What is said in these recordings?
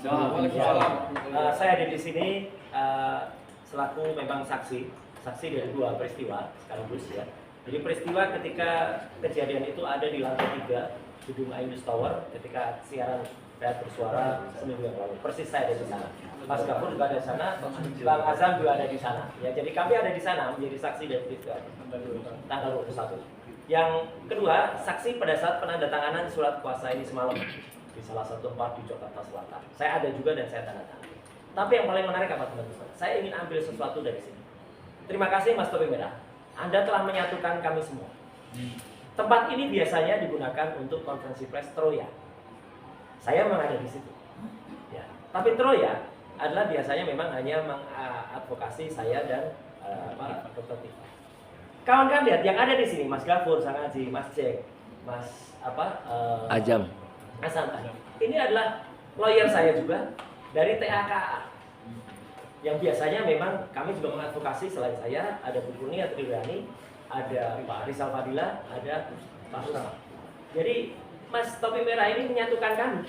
Waalaikumsalam. Saya ada di sini selaku memang saksi dari dua peristiwa sekaligus ya. Jadi peristiwa ketika kejadian itu ada di lantai 3 gedung Ainus Tower ketika siaran Rakyat Bersuara seminggu yang lalu. Persis saya ada di sana. Mas Gafur juga ada di sana, Bang Azam juga ada di sana. Ya, jadi kami ada di sana menjadi saksi dari peristiwa tanggal 21. Yang kedua, saksi pada saat penandatanganan surat kuasa ini semalam di salah satu tempat di Jakarta Selatan. Saya ada juga dan saya tanda tangan. Tapi yang paling menarik apa teman-teman? Saya ingin ambil sesuatu dari sini. Terima kasih Mas Topi Merah. Anda telah menyatukan kami semua. Tempat ini biasanya digunakan untuk konferensi pers Troya. Saya memang ada di situ. Ya. Tapi Troya adalah biasanya memang hanya mengadvokasi saya dan Dr. Tifa. Kawan-kawan lihat yang ada di sini, Mas Gafur, Sang Haji, Mas Jack, Mas Ajam. Ini adalah lawyer saya juga dari TAKA. Yang biasanya memang kami juga mengadvokasi selain saya, ada Bu Kurnia Triwani, ada Pak Rizal Fadila, ada Pak Usman. Jadi Mas Topi Merah ini menyatukan kami.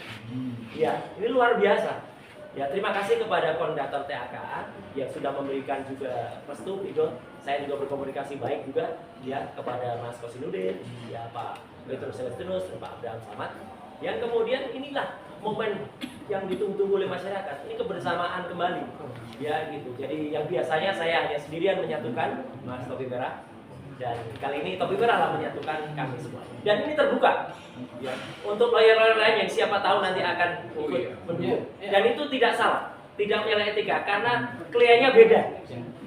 Ya, ini luar biasa. Ya, terima kasih kepada koordinator TAKA yang sudah memberikan juga restu, Idol. Saya juga berkomunikasi baik juga ya kepada Mas Kosinudin, ya Pak Petrus Celestinus, dan Pak Abraham Samad. Yang kemudian inilah momen yang ditunggu-tunggu oleh masyarakat. Ini kebersamaan kembali. Ya gitu. Jadi yang biasanya saya hanya sendirian menyatukan Mas Topi Merah. Dan kali ini Topi Merah lah menyatukan kami semua. Dan ini terbuka ya, untuk lawyer-lawyer lain yang siapa tahu nanti akan ikut mendukung. Dan itu tidak salah, tidak menyalahi etika karena kliennya beda.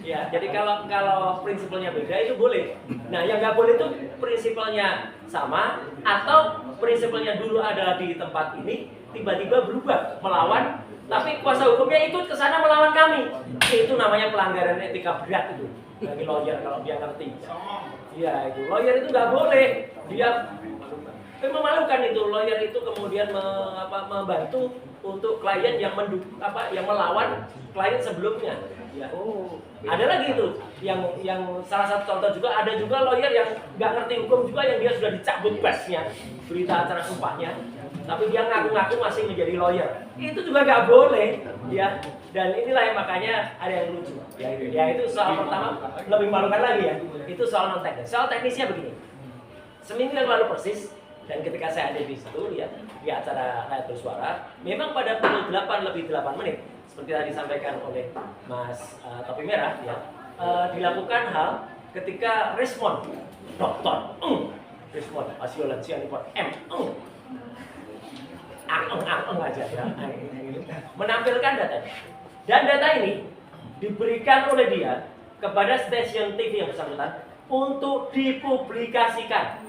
Ya, jadi kalau prinsipalnya beda itu boleh. Nah, yang nggak boleh itu prinsipalnya sama atau prinsipalnya dulu adalah di tempat ini tiba-tiba berubah melawan, tapi kuasa hukumnya ikut ke sana melawan kami. Itu namanya pelanggaran etika berat itu. Bagi lawyer kalau dia ngerti. Iya itu, lawyer itu nggak boleh. Dia memalukan itu, lawyer itu kemudian membantu untuk klien yang yang melawan klien sebelumnya. Ya. Ada lagi itu, yang salah satu contoh juga ada juga lawyer yang nggak ngerti hukum juga yang dia sudah dicabut badge-nya, berita acara sumpahnya, tapi dia ngaku-ngaku masih menjadi lawyer. Itu juga nggak boleh, ya. Dan inilah yang makanya ada yang lucu. Ya itu soal pertama lebih memalukan lagi ya. Itu soal non teknis. Soal teknisnya begini. Seminggu yang lalu persis dan ketika saya ada di situ ya di acara Rakyat Bersuara, memang pada pukul 8:08 seperti tadi disampaikan oleh Mas Topi Merah ya, dilakukan hal ketika respon dokter respon Asiolan Sianipot aja ya, menampilkan datanya. Dan data ini diberikan oleh dia kepada stasiun TV yang bersangkutan untuk dipublikasikan,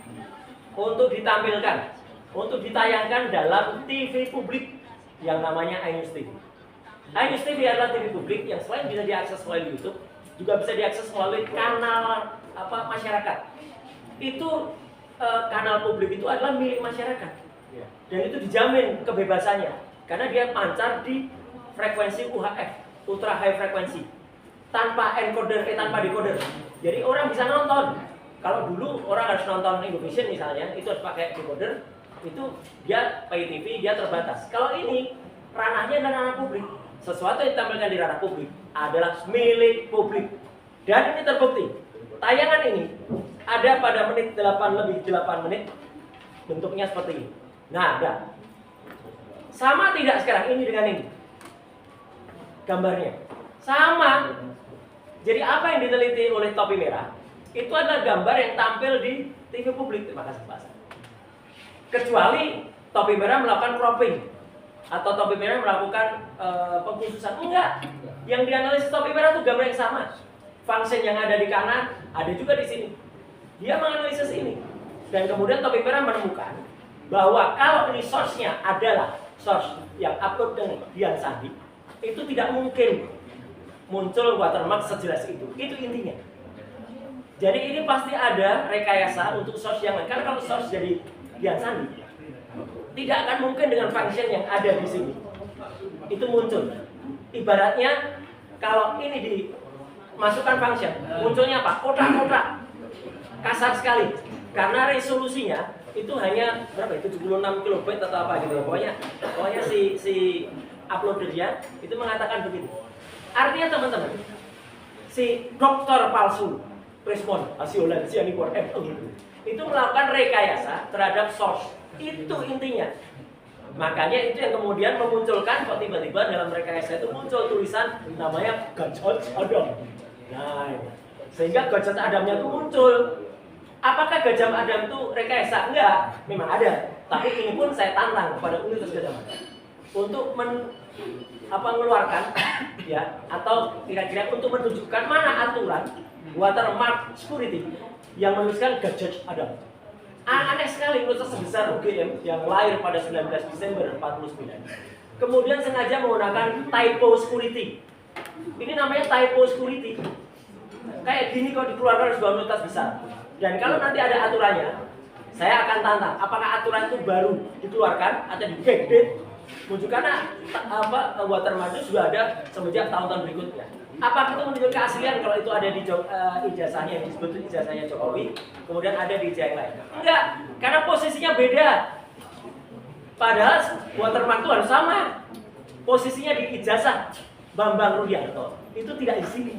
untuk ditampilkan, untuk ditayangkan dalam TV publik yang namanya Ainus TV. Ainus TV adalah TV publik yang selain bisa diakses melalui YouTube, juga bisa diakses melalui kanal masyarakat. Itu kanal publik itu adalah milik masyarakat. Dan itu dijamin kebebasannya karena dia pancar di frekuensi UHF, ultra high frekuensi, tanpa encoder, tanpa decoder. Jadi orang bisa nonton. Kalau dulu orang harus nonton Indovision misalnya, itu harus pakai decoder, itu dia pay TV, dia terbatas. Kalau ini ranahnya adalah ranah publik. Sesuatu yang ditampilkan di ranah publik adalah milik publik. Dan ini terbukti. Tayangan ini ada pada menit 8 menit, bentuknya seperti ini. Nah, ada. Sama tidak sekarang ini dengan ini? Gambarnya sama. Jadi apa yang diteliti oleh Topi Merah itu adalah gambar yang tampil di TV publik. Terima kasih Pak. Kecuali Topi Merah melakukan cropping atau Topi Merah melakukan pengkhususan. Enggak. Yang dianalisis Topi Merah itu gambar yang sama. Function yang ada di kanan ada juga di sini. Dia menganalisis ini. Dan kemudian Topi Merah menemukan bahwa kalau ini source-nya adalah source yang upload dengan Dian Sandi, itu tidak mungkin muncul watermark sejelas itu. Itu intinya. Jadi ini pasti ada rekayasa untuk source yang lain. Karena kalau source jadi Dian Sandi, tidak akan mungkin dengan function yang ada di sini itu muncul. Ibaratnya kalau ini dimasukkan function, munculnya apa? Kotak-kotak. Kasar sekali. Karena resolusinya itu hanya berapa? 76 kilobyte atau apa gitu ya. Pokoknya si uploadernya itu mengatakan begini. Artinya teman-teman, si dokter palsu Prismon Asiolan Sianipor itu melakukan rekayasa terhadap source. Itu intinya. Makanya itu yang kemudian memunculkan kok tiba-tiba dalam rekayasa itu muncul tulisan namanya Gadget Adam. Nah, sehingga Gadget Adamnya itu muncul. Apakah Gadget Adam itu rekayasa? Enggak, memang ada. Tapi ini pun saya tantang kepada Universitas Gadjah Mada untuk mengeluarkan ya atau kira-kira untuk menunjukkan mana aturan watermark security yang menuliskan Gadget Adam. Aneh sekali Universitas sebesar UGM yang lahir pada 19 Desember 49 kemudian sengaja menggunakan typo security. Ini namanya typo security. Kayak gini kok dikeluarkan oleh sebuah universitas besar. Dan kalau nanti ada aturannya, saya akan tantang apakah aturan itu baru dikeluarkan atau di backdate muncul karena watermark itu sudah ada semenjak tahun-tahun berikutnya. Apakah itu menunjukkan keaslian kalau itu ada di ijazahnya yang disebut ijazahnya Jokowi, kemudian ada di ijazah yang lain? Enggak, karena posisinya beda. Padahal watermark itu harus sama. Posisinya di ijazah Bambang Rudianto itu tidak di sini.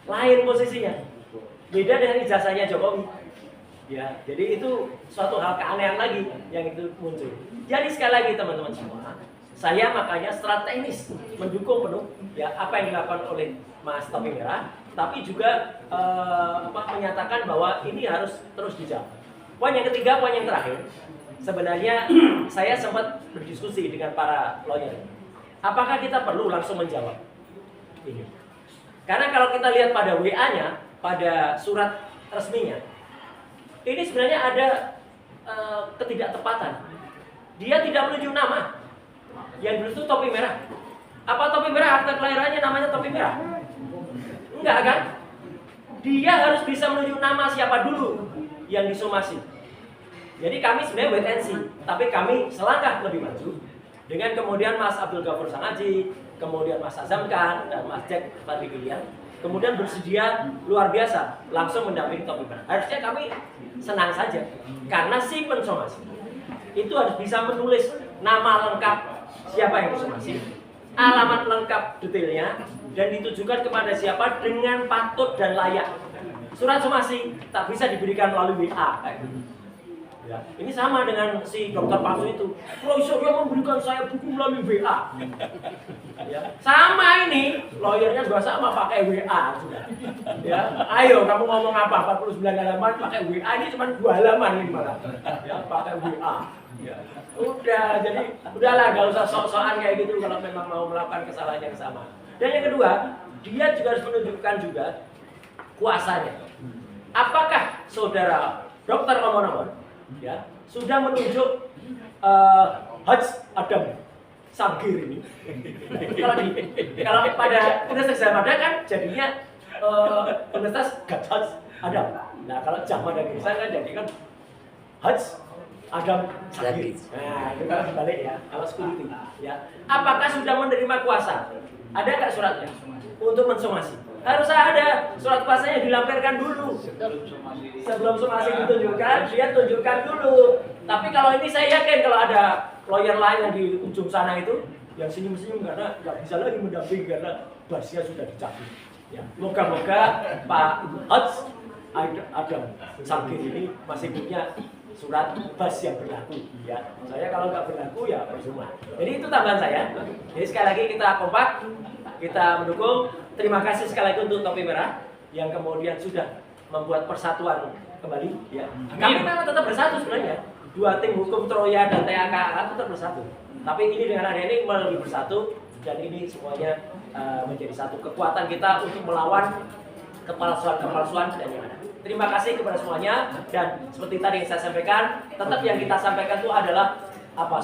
Lain posisinya. Beda dengan ijazahnya Jokowi. Ya, jadi itu suatu hal keanehan lagi yang itu muncul. Jadi sekali lagi teman-teman semua, saya makanya secara teknis mendukung penuh ya apa yang dilakukan oleh Mas Topi Merah, tapi juga menyatakan bahwa ini harus terus dijawab. Poin yang ketiga, poin yang terakhir, sebenarnya saya sempat berdiskusi dengan para lawyer. Apakah kita perlu langsung menjawab ini? Karena kalau kita lihat pada WA-nya, pada surat resminya, ini sebenarnya ada ketidaktepatan. Dia tidak menunjuk nama. Yang dulu itu Topi Merah. Apa Topi Merah akte kelahirannya namanya Topi Merah? Enggak kan? Dia harus bisa menunjuk nama siapa dulu yang disomasi. Jadi kami sebenarnya wait and see, tapi kami selangkah lebih maju dengan kemudian Mas Abdul Ghafur Sangaji, kemudian Mas Azam Khan dan Mas Jack Fadlilian, kemudian bersedia luar biasa langsung mendampingi Topi Merah. Harusnya kami senang saja karena si pensomasi itu harus bisa menulis nama lengkap siapa yang disomasi, alamat lengkap detailnya, dan ditujukan kepada siapa dengan patut dan layak. Surat somasi tak bisa diberikan melalui WA. Ya, ini sama dengan si dokter palsu itu. Profesor yang memberikan saya buku melalui WA. Ya, sama ini, lawyernya juga sama pakai WA sudah. Ya, ayo kamu ngomong apa? 49 halaman pakai WA, ini cuma 2 halaman ini malah. Ya, pakai WA. Ya. Udah, jadi udahlah gak usah sok-sokan kayak gitu kalau memang mau melakukan kesalahan yang sama. Dan yang kedua, dia juga harus menunjukkan juga kuasanya. Apakah saudara Dr. Omonomon ya sudah menunjuk Haj Adam Sagir ini? Kalau pada Universitas Gadjah Mada kan jadinya Universitas Gadjah Adam. Nah kalau Gadjah Mada kan jadi kan Haj Adam Sagir. Nah itu kan balik ya kalau security ya. Apakah sudah menerima kuasa? Ada nggak suratnya untuk mensomasi? Harus ada surat kuasanya dilampirkan dulu. Sebelum somasi ditunjukkan, dia tunjukkan dulu. Tapi kalau ini saya yakin kalau ada lawyer lain yang di ujung sana itu yang senyum-senyum karena nggak bisa lagi mendampingi karena basnya sudah dicabut. Ya, moga-moga Pak Haj Adam Sagir ini masih punya surat bas yang berlaku. Ya, saya kalau nggak berlaku ya percuma. Jadi itu tambahan saya. Jadi sekali lagi kita kompak, kita mendukung. Terima kasih sekali lagi untuk Topi Merah yang kemudian sudah membuat persatuan kembali. Ya. Kami memang tetap bersatu sebenarnya. Dua tim hukum Troya dan TAKA tetap bersatu. Tapi ini dengan adanya ini lebih bersatu dan ini semuanya menjadi satu kekuatan kita untuk melawan kepalsuan dan yang ada. Terima kasih kepada semuanya dan seperti tadi yang saya sampaikan, tetap yang kita sampaikan itu adalah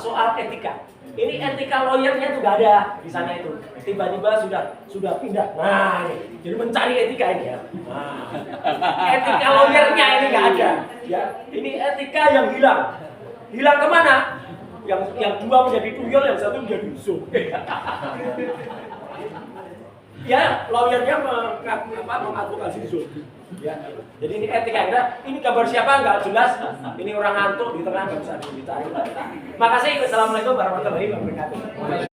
soal etika. Ini etika lawyernya tuh gak ada di sana itu. Tiba-tiba sudah pindah. Nah, ini. Jadi mencari etika ini ya. Nah, etika lawyernya ini gak ada. Ya, ini etika yang hilang. Hilang kemana? Yang dua menjadi tuyul, yang satu menjadi musuh. Ya, lawyernya mengadvokasi zombie. Ya, jadi ini etika kita. Ini kabar siapa nggak jelas. Ini orang ngantuk di tengah nggak bisa dicari. Makasih. Assalamualaikum warahmatullahi wabarakatuh.